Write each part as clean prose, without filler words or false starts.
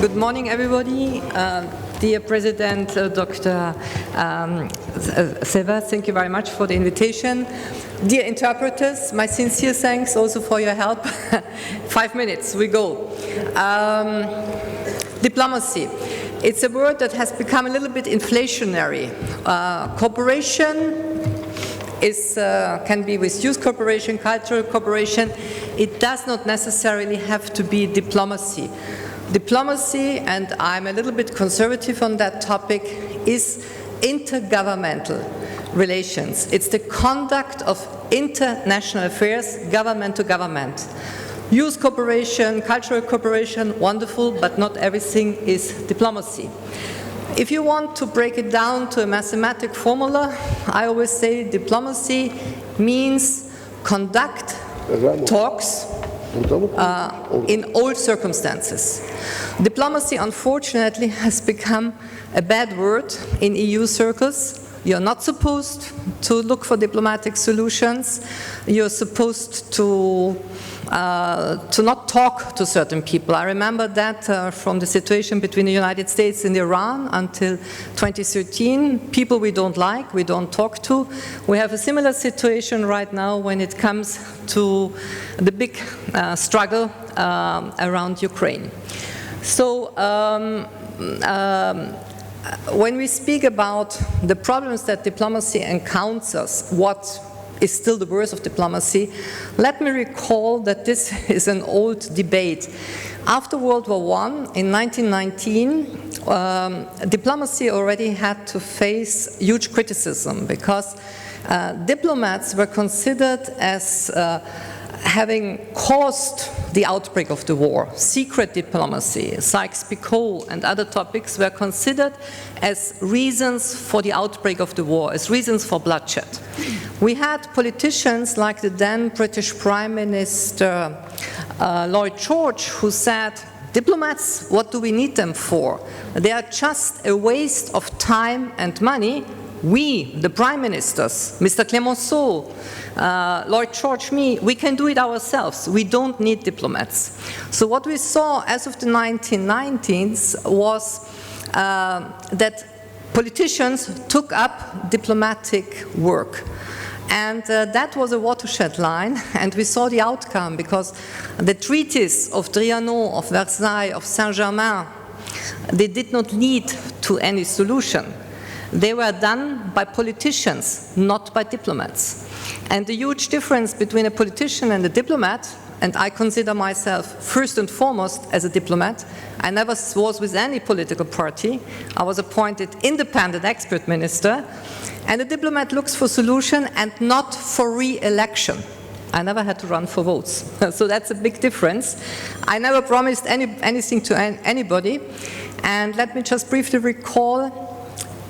Good morning, everybody. Dear President, Dr. Seva, thank you very much for the invitation. Dear interpreters, my sincere thanks also for your help. 5 minutes, we go. Diplomacy. It's a word that has become a little bit inflationary. Cooperation can be with youth cooperation, cultural cooperation. It does not necessarily have to be diplomacy. Diplomacy, and I'm a little bit conservative on that topic, is intergovernmental relations. It's the conduct of international affairs, government to government. Youth cooperation, cultural cooperation, wonderful, but not everything is diplomacy. If you want to break it down to a mathematic formula, I always say diplomacy means conduct talks in all circumstances. Diplomacy, unfortunately, has become a bad word in EU circles. You're not supposed to look for diplomatic solutions. You're supposed to not talk to certain people. I remember that from the situation between the United States and Iran until 2013. People we don't like, we don't talk to. We have a similar situation right now when it comes to the big struggle around Ukraine. So when we speak about the problems that diplomacy encounters, what is still the worst of diplomacy, let me recall that this is an old debate. After World War I, in 1919, diplomacy already had to face huge criticism because diplomats were considered as having caused the outbreak of the war. Secret diplomacy, Sykes-Picot and other topics were considered as reasons for the outbreak of the war, as reasons for bloodshed. We had politicians like the then British Prime Minister Lloyd George, who said, diplomats, what do we need them for? They are just a waste of time and money. We, the prime ministers, Mr. Clemenceau, Lloyd George, me, we can do it ourselves. We don't need diplomats. So what we saw as of the 1990s was that politicians took up diplomatic work. And that was a watershed line, and we saw the outcome, because the treaties of Trianon, of Versailles, of Saint-Germain, they did not lead to any solution. They were done by politicians, not by diplomats. And the huge difference between a politician and a diplomat, and I consider myself first and foremost as a diplomat. I never was with any political party. I was appointed independent expert minister. And a diplomat looks for solution and not for re-election. I never had to run for votes. So that's a big difference. I never promised anything to anybody. And let me just briefly recall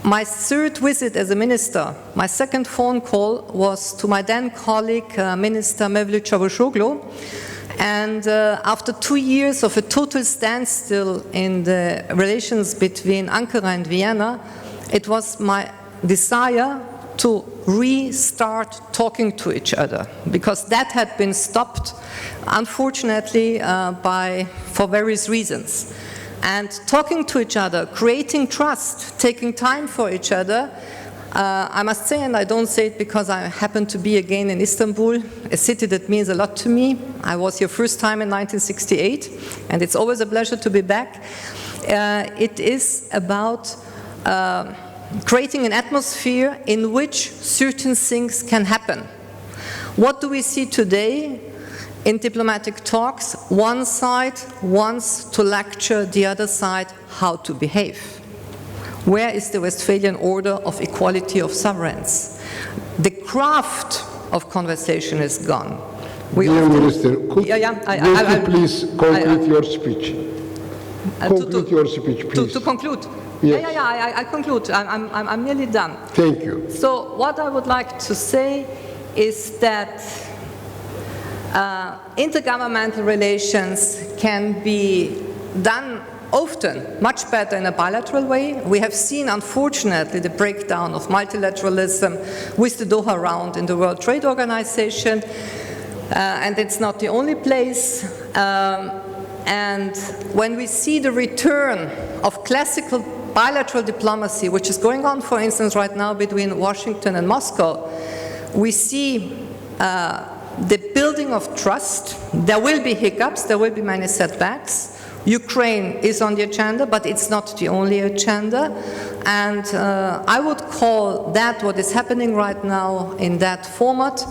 my third visit as a minister. My second phone call was to my then colleague, Minister Mevlüt Çavuşoğlu. And after 2 years of a total standstill in the relations between Ankara and Vienna, it was my desire to restart talking to each other, because that had been stopped, unfortunately, for various reasons. And talking to each other, creating trust, taking time for each other, I must say, and I don't say it because I happen to be again in Istanbul, a city that means a lot to me. I was here first time in 1968, and it's always a pleasure to be back. It is about creating an atmosphere in which certain things can happen. What do we see today? In diplomatic talks, one side wants to lecture the other side how to behave. Where is the Westphalian order of equality of sovereigns? The craft of conversation is gone. Dear Minister, could you please conclude your speech? Conclude your speech, please. To conclude? Yes. I conclude. I'm nearly done. Thank you. So what I would like to say is that intergovernmental relations can be done often much better in a bilateral way. We have seen, unfortunately, the breakdown of multilateralism with the Doha round in the World Trade Organization, and it's not the only place. And when we see the return of classical bilateral diplomacy, which is going on, for instance, right now between Washington and Moscow, we see the building of trust. There will be hiccups, there will be many setbacks. Ukraine is on the agenda, but it's not the only agenda. And I would call that what is happening right now in that format,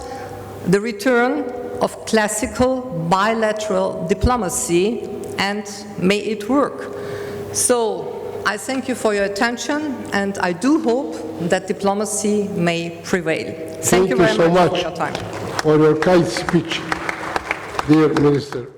the return of classical bilateral diplomacy, and may it work. So I thank you for your attention, and I do hope that diplomacy may prevail. Thank you very much for your time. For your kind speech, dear Minister.